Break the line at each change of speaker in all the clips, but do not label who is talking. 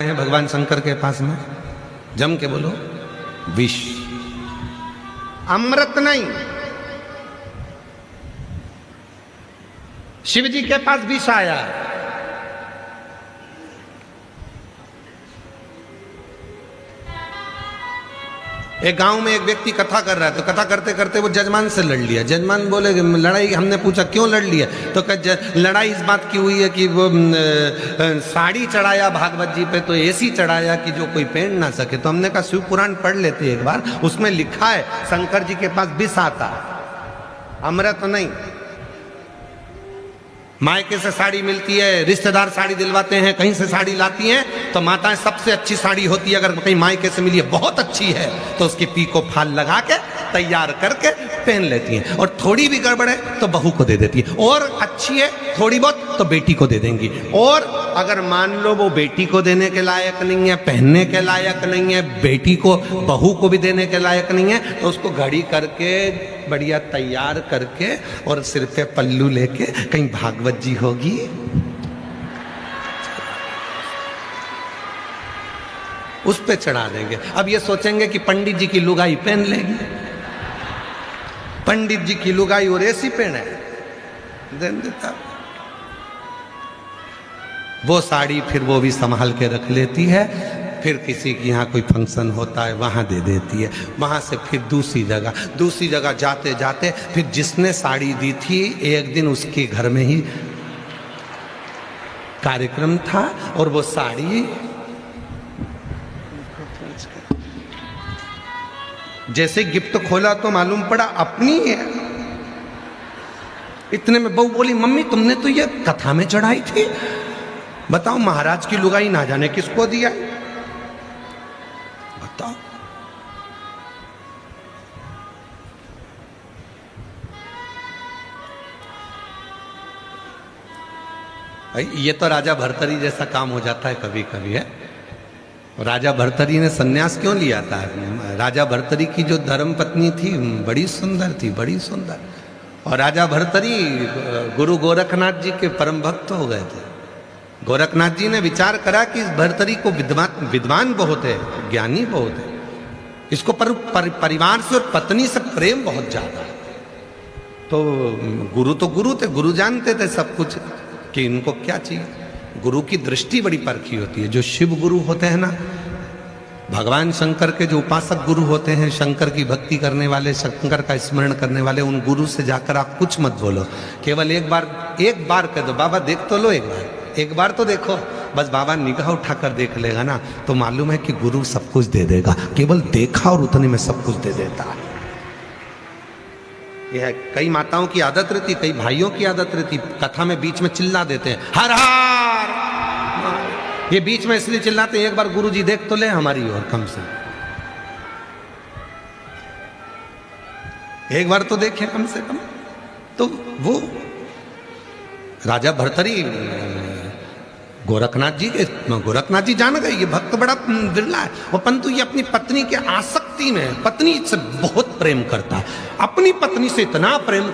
है भगवान शंकर के पास में, जम के बोलो विष, अमृत नहीं। शिव जी के पास विष आया। एक गांव में एक व्यक्ति कथा कर रहा है, तो कथा करते करते वो जजमान से लड़ लिया। जजमान बोले लड़ाई, हमने पूछा क्यों लड़ लिया, तो लड़ाई इस बात की हुई है कि वो साड़ी चढ़ाया भागवत जी पे, तो ऐसी चढ़ाया कि जो कोई पहन ना सके। तो हमने कहा शिव पुराण पढ़ लेते एक बार, उसमें लिखा है शंकर जी के पास विष आता, अमृत नहीं। मायके से साड़ी मिलती है, रिश्तेदार साड़ी दिलवाते हैं, कहीं से साड़ी लाती हैं, तो माताएं सबसे अच्छी साड़ी होती है, अगर कहीं मायके से मिली है बहुत अच्छी है तो उसकी पीको फाल लगा के तैयार करके पहन लेती हैं। और थोड़ी भी गड़बड़ है तो बहू को दे देती है, और अच्छी है थोड़ी बहुत तो बेटी को दे देंगी। और अगर मान लो वो बेटी को देने के लायक नहीं है, पहनने के लायक नहीं है, बेटी को बहू को भी देने के लायक नहीं है, तो उसको घड़ी करके बढ़िया तैयार करके और सिर पे पल्लू लेके कहीं भागवत जी होगी, उस पे चढ़ा देंगे। अब ये सोचेंगे कि पंडित जी की लुगाई पहन लेगी, पंडित जी की लुगाई और ऐसी पहने दे देता वो साड़ी, फिर वो भी संभाल के रख लेती है। फिर किसी के यहाँ कोई फंक्शन होता है वहाँ दे देती है, वहाँ से फिर दूसरी जगह जाते जाते फिर जिसने साड़ी दी थी एक दिन उसके घर में ही कार्यक्रम था, और वो साड़ी जैसे गिफ्ट खोला तो मालूम पड़ा अपनी है। इतने में बहू बोली मम्मी तुमने तो ये कथा में चढ़ाई थी, बताओ महाराज की लुगाई ना जाने किसको दिया, बताओ। ये तो राजा भर्तरी जैसा काम हो जाता है कभी कभी है। राजा भर्तरी ने सन्यास क्यों लिया था? राजा भर्तरी की जो धर्म पत्नी थी बड़ी सुंदर थी, बड़ी सुंदर, और राजा भर्तरी गुरु गोरखनाथ जी के परम भक्त हो गए थे। गोरखनाथ जी ने विचार करा कि इस भर्तरी को विद्वान बहुत है, ज्ञानी बहुत है, इसको परिवार से और पत्नी से प्रेम बहुत ज्यादा है। तो गुरु थे, गुरु जानते थे सब कुछ कि इनको क्या चाहिए। गुरु की दृष्टि बड़ी परखी होती है। जो शिव गुरु होते हैं ना, भगवान शंकर के जो उपासक गुरु होते हैं, शंकर की भक्ति करने वाले, शंकर का स्मरण करने वाले, उन गुरु से जाकर आप कुछ मत बोलो, केवल एक बार कह दो बाबा देख तो लो, एक बार तो देखो, बस बाबा निगाह उठाकर देख लेगा ना तो मालूम है कि गुरु सब कुछ दे देगा। केवल देखा और उतने में सब कुछ दे देता है। यह कई माताओं की आदत रहती, कई भाइयों की आदत रहती, कथा में बीच में चिल्ला देते हैं हर हर। ये बीच में इसलिए चिल्लाते हैं एक बार गुरुजी देख तो ले हमारी ओर, कम से एक बार तो देखें कम से कम। तो वो राजा भर्तरी गोरखनाथ जी जान गए ये भक्त बड़ा बिरला है, और परंतु ये अपनी पत्नी के आसक्ति में, पत्नी से बहुत प्रेम करता है, अपनी पत्नी से इतना प्रेम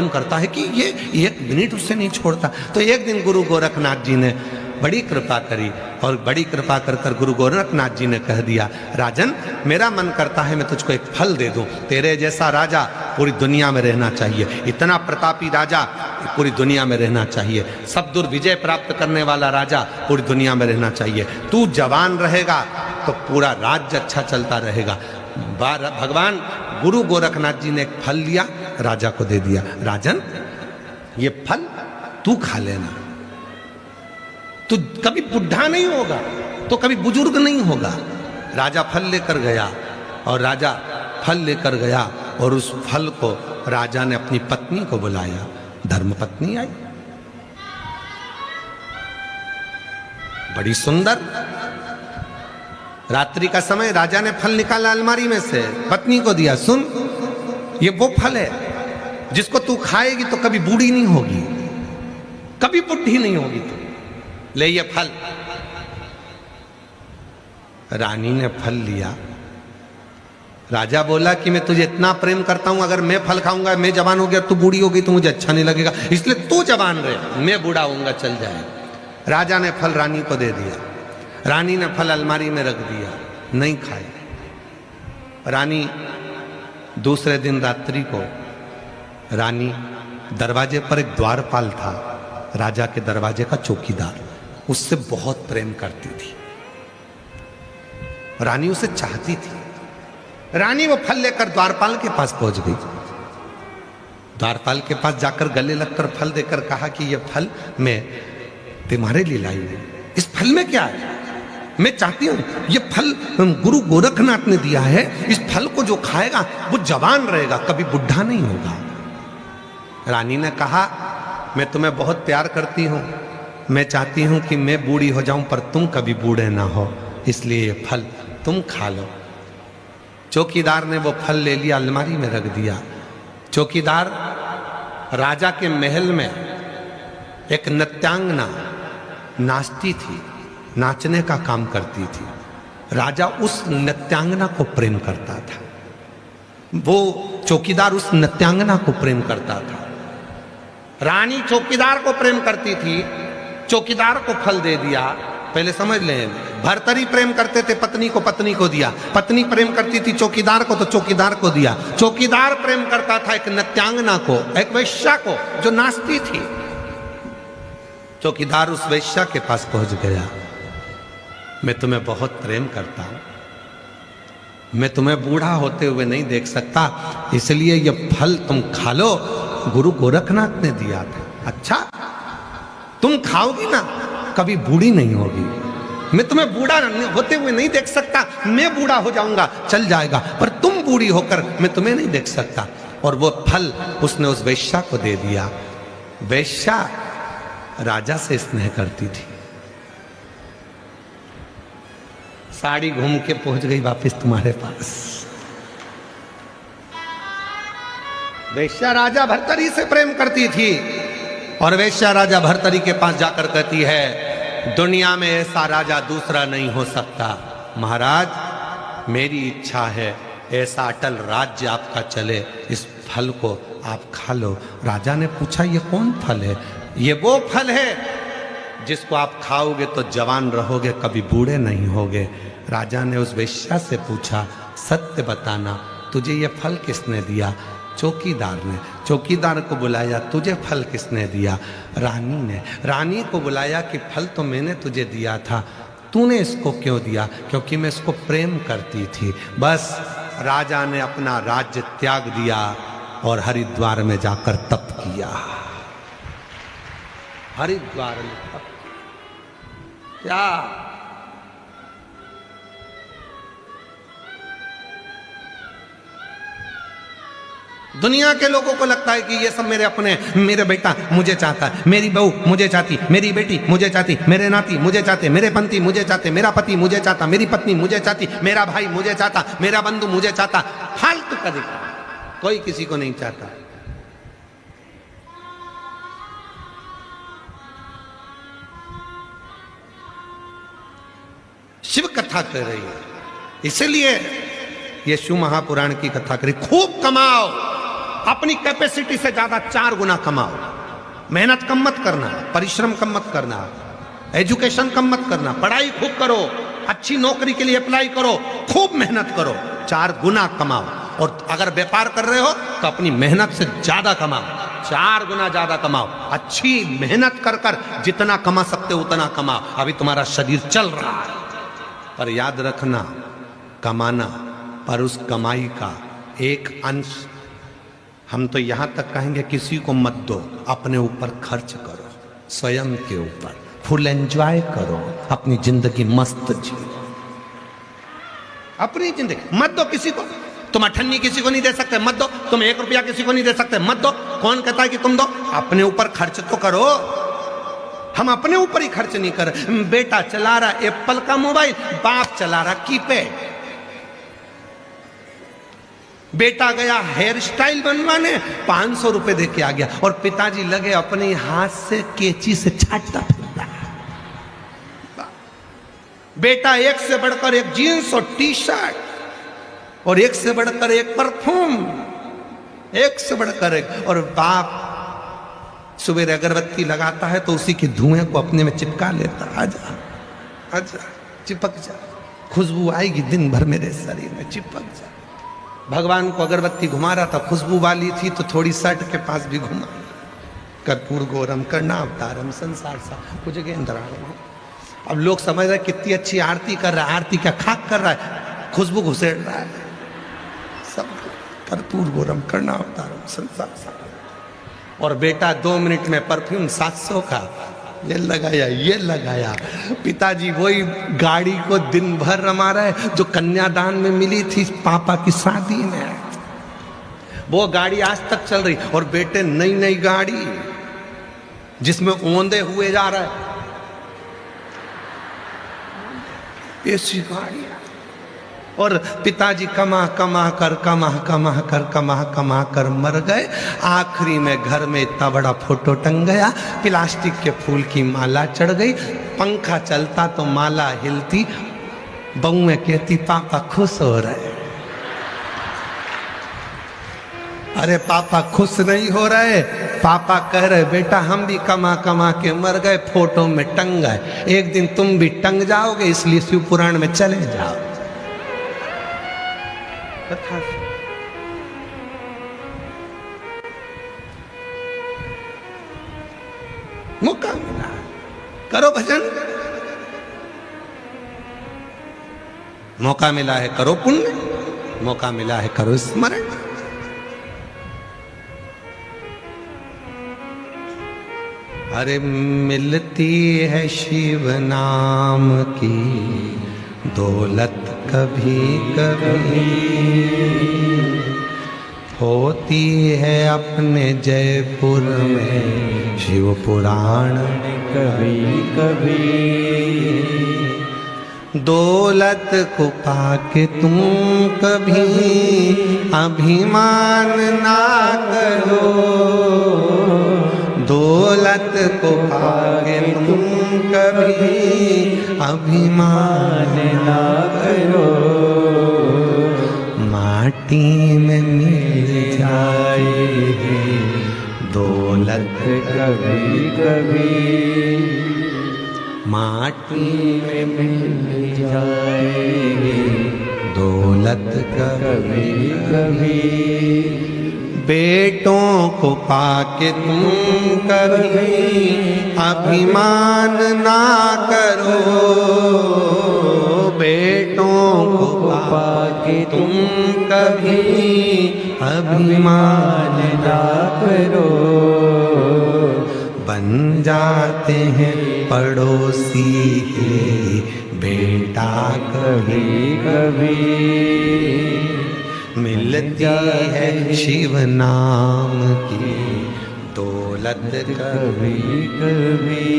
करता है कि ये एक मिनट उससे नहीं छोड़ता। तो एक दिन गुरु गोरखनाथ जी ने बड़ी कृपा करी, और बड़ी कृपा कर गुरु गोरखनाथ जी ने कह दिया राजन मेरा मन करता है मैं तुझको एक फल दे दूं, तेरे जैसा राजा पूरी दुनिया में रहना चाहिए, इतना प्रतापी राजा पूरी दुनिया में रहना चाहिए, सब दूर विजय प्राप्त करने वाला राजा पूरी दुनिया में रहना चाहिए, तू जवान रहेगा तो पूरा राज्य अच्छा चलता रहेगा। भगवान गुरु गोरखनाथ जी ने एक फल लिया, राजा को दे दिया, राजन ये फल तू खा लेना, तू कभी बुढ़ा नहीं होगा तो कभी बुजुर्ग नहीं होगा। राजा फल लेकर गया, और राजा फल लेकर गया और उस फल को राजा ने अपनी पत्नी को बुलाया, धर्मपत्नी आई, बड़ी सुंदर। रात्रि का समय, राजा ने फल निकाला अलमारी में से, पत्नी को दिया, सुन ये वो फल है जिसको तू खाएगी तो कभी बूढ़ी नहीं होगी, कभी बुढ़ी नहीं होगी, तू ले ये फल। रानी ने फल लिया। राजा बोला कि मैं तुझे इतना प्रेम करता हूं, अगर मैं फल खाऊंगा, मैं जवान हो गया, तू बूढ़ी हो गई तो मुझे अच्छा नहीं लगेगा, इसलिए तू जवान रहे, मैं बूढ़ा होऊंगा, चल जाए। राजा ने फल रानी को दे दिया। रानी ने फल अलमारी में रख दिया, नहीं खाए। रानी दूसरे दिन रात्रि को, रानी दरवाजे पर एक द्वारपाल था, राजा के दरवाजे का चौकीदार, उससे बहुत प्रेम करती थी। रानी उसे चाहती थी। रानी वो फल लेकर द्वारपाल के पास पहुंच गई। द्वारपाल के पास जाकर गले लगकर फल देकर कहा कि यह फल मैं तुम्हारे लिए लाई हूं। इस फल में क्या है? मैं चाहती हूं ये फल गुरु गोरखनाथ ने दिया है, इस फल को जो खाएगा वो जवान रहेगा, कभी बुढ़ा नहीं होगा। रानी ने कहा मैं तुम्हें बहुत प्यार करती हूं, मैं चाहती हूं कि मैं बूढ़ी हो जाऊं पर तुम कभी बूढ़े ना हो, इसलिए ये फल तुम खा लो। चौकीदार ने वो फल ले लिया, अलमारी में रख दिया। चौकीदार राजा के महल में एक नृत्यांगना नाचती थी, नाचने का काम करती थी। राजा उस नृत्यांगना को प्रेम करता था, वो चौकीदार उस नृत्यांगना को प्रेम करता था। रानी चौकीदार को प्रेम करती थी, चौकीदार को फल दे दिया। पहले समझ लें, भर्तरी प्रेम करते थे, पत्नी को दिया, पत्नी प्रेम करती थी चौकीदार को तो चौकीदार को दिया। चौकीदार प्रेम करता था एक नृत्यांगना को, एक वेश्या को जो नाचती थी। चौकीदार उस वेश्या के पास पहुंच गया, मैं तुम्हें बहुत प्रेम करता हूं, मैं तुम्हें बूढ़ा होते हुए नहीं देख सकता, इसलिए ये फल तुम खा लो, गुरु गोरखनाथ ने दिया था। अच्छा, तुम खाओगी ना, कभी बूढ़ी नहीं होगी। मैं तुम्हें बूढ़ा होते हुए नहीं देख सकता, मैं बूढ़ा हो जाऊंगा, चल जाएगा, पर तुम बूढ़ी होकर मैं तुम्हें नहीं देख सकता। और वो फल उसने उस वेश्या को दे दिया। वेश्या राजा से स्नेह करती थी। साड़ी घूम के पहुंच गई वापस तुम्हारे पास। वेश्या राजा भर्तरी से प्रेम करती थी और वेश्या राजा भर्तरी के पास जाकर कहती है, दुनिया में ऐसा राजा दूसरा नहीं हो सकता। महाराज, मेरी इच्छा है ऐसा अटल राज्य आपका चले, इस फल को आप खा लो। राजा ने पूछा, ये कौन फल है? ये वो फल है जिसको आप खाओगे तो जवान रहोगे, कभी बूढ़े नहीं होगे। राजा ने उस वेश्या से पूछा, सत्य बताना, तुझे ये फल किसने दिया? चौकीदार ने। चौकीदार को बुलाया, तुझे फल किसने दिया? रानी ने। रानी को बुलाया कि फल तो मैंने तुझे दिया था, तूने इसको क्यों दिया? क्योंकि मैं इसको प्रेम करती थी। बस राजा ने अपना राज्य त्याग दिया और हरिद्वार में जाकर तप किया। हरिद्वार में तप क्या? दुनिया के लोगों को लगता है कि ये सब मेरे अपने, मेरे बेटा मुझे चाहता है, मेरी बहू मुझे चाहती, मेरी बेटी मुझे चाहती, मेरे नाती मुझे चाहते, मेरे पंथी मुझे चाहते, मेरा पति मुझे चाहता, मेरी पत्नी मुझे चाहती, मेरा भाई मुझे चाहता, मेरा बंधु मुझे चाहता। फालतू का दिखा, कोई किसी को नहीं चाहता। शिव कथा कर रही है, इसलिए ये शिव महापुराण की कथा करी। खूब कमाओ, अपनी कैपेसिटी से ज्यादा 4 गुना कमाओ। मेहनत कम मत करना, परिश्रम कम मत करना, एजुकेशन कम मत करना, पढ़ाई खूब करो, अच्छी नौकरी के लिए अप्लाई करो, खूब मेहनत करो, 4 गुना कमाओ। और अगर व्यापार कर रहे हो तो अपनी मेहनत से ज्यादा कमाओ, 4 गुना ज्यादा कमाओ। अच्छी मेहनत कर कर जितना कमा सकते उतना कमाओ। अभी तुम्हारा शरीर चल रहा है, पर याद रखना, कमाना, पर उस कमाई का एक अंश, हम तो यहां तक कहेंगे, किसी को मत दो, अपने ऊपर खर्च करो, स्वयं के ऊपर फुल एंजॉय करो, अपनी जिंदगी मस्त जियो। अपनी जिंदगी मत दो किसी को। तुम 18 किसी को नहीं दे सकते, मत दो। तुम 1 रुपया किसी को नहीं दे सकते, मत दो। कौन कहता है कि तुम दो? अपने ऊपर खर्च तो करो। हम अपने ऊपर ही खर्च नहीं कर। बेटा चला रहा एप्पल का मोबाइल, बाप चला रहा कीपैड। बेटा गया हेयर स्टाइल बनवाने, 500 रुपए दे के आ गया, और पिताजी लगे अपने हाथ से केची से छाटता फिरता। बेटा एक से बढ़कर एक जीन्स और टी-शर्ट, और एक से बढ़कर एक परफ्यूम, एक से बढ़कर एक। और बाप सुबह अगरबत्ती लगाता है तो उसी के धुएं को अपने में चिपका लेता। आजा आजा, चिपक जा, खुशबू आएगी दिन भर मेरे शरीर में, चिपक जा। भगवान को अगरबत्ती घुमा रहा था, खुशबू वाली थी तो थोड़ी सर्ट के पास भी घुमा। कर्पूर गौरम कर्णावतारम संसार सा कुछ गेंद्राणम। अब लोग समझ रहे कितनी अच्छी आरती कर रहा है, आरती क्या खाक कर रहा है, खुशबू घुसेड़ रहा है सब। कर्पूर गौरम कर्णावतारम संसार सा। और बेटा 2 मिनट में परफ्यूम 700 का, ये लगाया ये लगाया। पिताजी वही गाड़ी को दिन भर रमा रहे जो कन्यादान में मिली थी पापा की शादी में, वो गाड़ी आज तक चल रही। और बेटे नई नई गाड़ी जिसमें ओंधे हुए जा रहा है, ऐसी गाड़ी। और पिताजी कमा कमा कर मर गए। आखिरी में घर में इतना बड़ा फोटो टंग गया, प्लास्टिक के फूल की माला चढ़ गई, पंखा चलता तो माला हिलती। बहुएं कहती पापा खुश हो रहे। अरे पापा खुश नहीं हो रहे, पापा कह रहे बेटा हम भी कमा कमा के मर गए, फोटो में टंग गए, एक दिन तुम भी टंग जाओगे, इसलिए शिव पुराण में चले जाओ। कथा मौका मिला, करो भजन। मौका मिला है करो पुण्य, मौका मिला है करो स्मरण। अरे मिलती है शिव नाम की दौलत कभी कभी, होती है अपने जयपुर में शिव पुराण कभी कभी। दौलत को पाके तुम कभी अभिमान ना करो, दौलत को पाके तुम कभी अभिमान ना करो। माटी में मिल जाएगी दौलत कभी कभी, माटी में मिल जाएगी दौलत कभी कभी। बेटों को पाके तुम कभी अभिमान ना करो, बेटों को पाके तुम कभी अभिमान ना करो। बन जाते हैं पड़ोसी के बेटा कभी कभी, मिलती है शिव नाम की दौलत कभी कभी,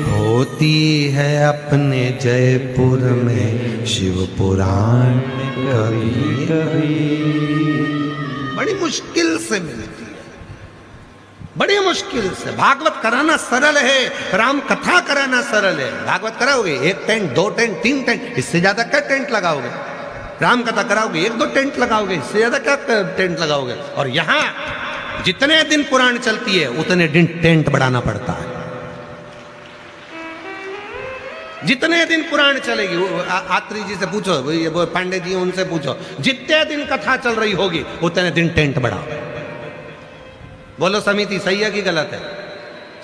होती है अपने जयपुर में शिव पुराण कभी कभी। बड़ी मुश्किल से मिलती है, बड़ी मुश्किल से। भागवत कराना सरल है, राम कथा कराना सरल है। भागवत कराओगे 1 टेंट 2 टेंट 3 टेंट, इससे ज्यादा क्या टेंट लगाओगे? राम कथा कराओगे 1-2 टेंट लगाओगे, इससे ज्यादा क्या टेंट लगाओगे? और यहां जितने दिन पुराण चलती है उतने दिन टेंट बढ़ाना पड़ता है। जितने दिन पुराण चलेगी, आत्री जी से पूछो, वो पांडे जी उनसे पूछो, जितने दिन कथा चल रही होगी उतने दिन टेंट बढ़ाओ। बोलो समिति सही है कि गलत है?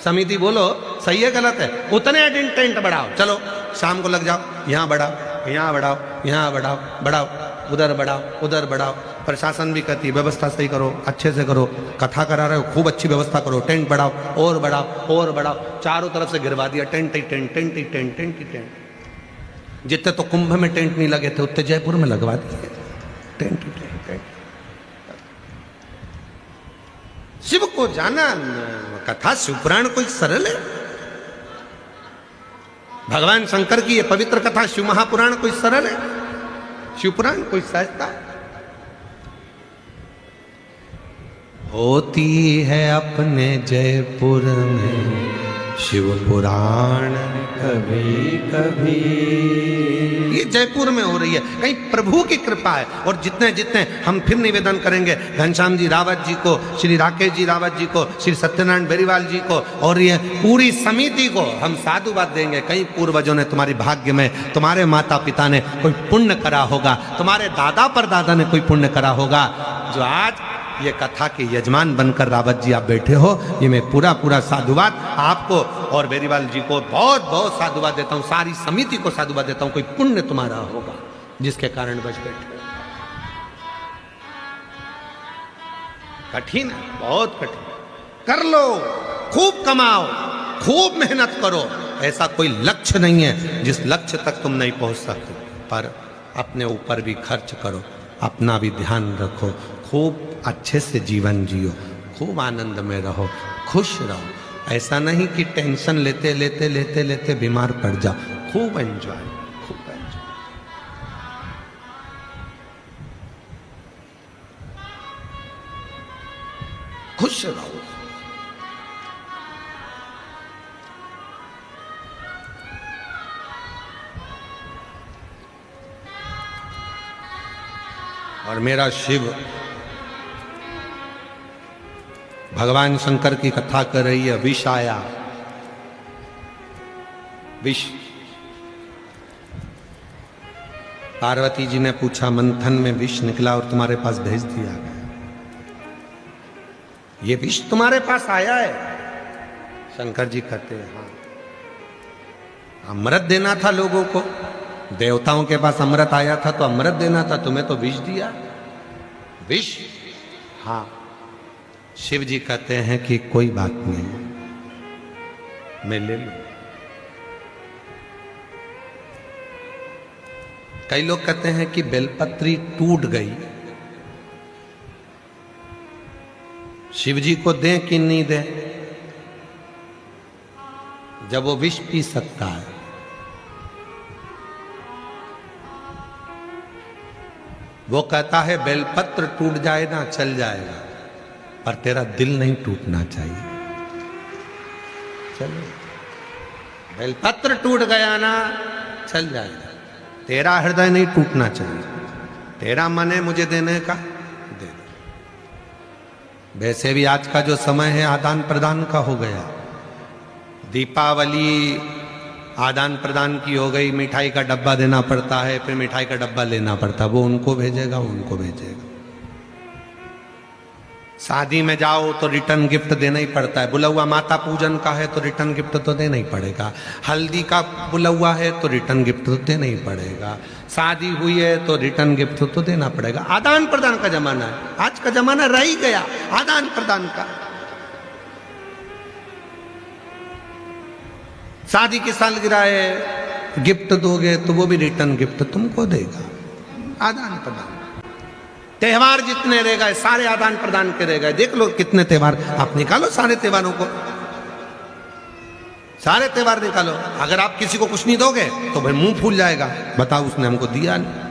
समिति बोलो सही है गलत है? उतने दिन टेंट बढ़ाओ। चलो शाम को लग जाओ, यहाँ बढ़ाओ, यहाँ बढ़ाओ, यहाँ बढ़ाओ, बढ़ाओ, उधर बढ़ाओ, उधर बढ़ाओ। प्रशासन भी कहती है व्यवस्था सही करो, अच्छे से करो, कथा करा रहे हो खूब अच्छी व्यवस्था करो, टेंट बढ़ाओ और बढ़ाओ और बढ़ाओ। चारों तरफ से गिरवा दिया टेंट ही टेंट, टेंट ही टेंट, टेंट ही टेंट। जितने तो कुंभ में टेंट नहीं लगे थे उतने जयपुर में लगवा दिए टेंट ही टेंट, टेंट। शिव को जाना, कथा शिवपुराण कोई सरल है? भगवान शंकर की ये पवित्र कथा शिव महापुराण कोई सरल है? शिवपुराण कोई सहजता है? होती है अपने जयपुर में शिव पुराण कभी कभी। ये जयपुर में हो रही है, कहीं प्रभु की कृपा है। और जितने जितने हम फिर निवेदन करेंगे घनश्याम जी रावत जी को, श्री राकेश जी रावत जी को, श्री सत्यनारायण बेरीवाल जी को और ये पूरी समिति को हम साधुवाद देंगे। कहीं पूर्वजों ने तुम्हारी भाग्य में, तुम्हारे माता पिता ने कोई पुण्य करा होगा, तुम्हारे दादा परदादा ने कोई पुण्य करा होगा, जो आज ये कथा के यजमान बनकर रावत जी आप बैठे हो। ये मैं पूरा पूरा साधुवाद आपको और बेरीवाल जी को बहुत बहुत साधुवाद देता हूँ, सारी समिति को साधुवाद देता हूँ। कोई पुण्य तुम्हारा होगा जिसके कारण बच बैठे। कठिन है, बहुत कठिन। कर लो, खूब कमाओ, खूब मेहनत करो। ऐसा कोई लक्ष्य नहीं है जिस लक्ष्य तक तुम नहीं पहुंच सकते, पर अपने ऊपर भी खर्च करो, अपना भी ध्यान रखो, खूब अच्छे से जीवन जियो, खूब आनंद में रहो, खुश रहो। ऐसा नहीं कि टेंशन लेते लेते लेते लेते बीमार पड़ जाओ। खूब एंजॉय, खूब एंजॉय। खुश रहो। और मेरा शिव भगवान शंकर की कथा कर रही है। विष आया, विष। पार्वती जी ने पूछा, मंथन में विष निकला और तुम्हारे पास भेज दिया गया। ये विष तुम्हारे पास आया है? शंकर जी कहते हैं हाँ, अमृत देना था लोगों को। देवताओं के पास अमृत आया था तो अमृत देना था, तुम्हें तो विष दिया। विष? हाँ। शिव जी कहते हैं कि कोई बात नहीं, मैं ले लूं। कई लोग कहते हैं कि बेलपत्री टूट गई, शिव जी को दें कि नहीं दें, जब वो विष पी सकता है। वो कहता है बेलपत्र टूट जाए ना चल जाएगा, पर तेरा दिल नहीं टूटना चाहिए। चलो, बेलपत्र टूट गया ना चल जाएगा, तेरा हृदय नहीं टूटना चाहिए। तेरा मन है मुझे देने का, दे दो। वैसे भी आज का जो समय है आदान प्रदान का हो गया। दीपावली आदान प्रदान की हो गई, मिठाई का डब्बा देना पड़ता है, फिर मिठाई का डब्बा लेना पड़ता है, वो उनको भेजेगा, उनको भेजेगा। शादी में जाओ तो रिटर्न गिफ्ट देना ही पड़ता है। बुलौआ माता पूजन का है तो रिटर्न गिफ्ट तो देना ही पड़ेगा। हल्दी का बुलौआ है तो रिटर्न गिफ्ट तो देना ही पड़ेगा। शादी हुई है तो रिटर्न गिफ्ट तो देना पड़ेगा। आदान प्रदान का जमाना है, आज का जमाना रह ही गया आदान प्रदान का। शादी की सालगिरह है, गिफ्ट दोगे तो वो भी रिटर्न गिफ्ट तुमको देगा। आदान प्रदान। त्योहार जितने रह गए सारे आदान प्रदान के रह गए। देख लो कितने त्योहार, आप निकालो सारे त्योहारों को, सारे त्योहार निकालो। अगर आप किसी को कुछ नहीं दोगे तो भाई मुंह फूल जाएगा, बताओ उसने हमको दिया नहीं।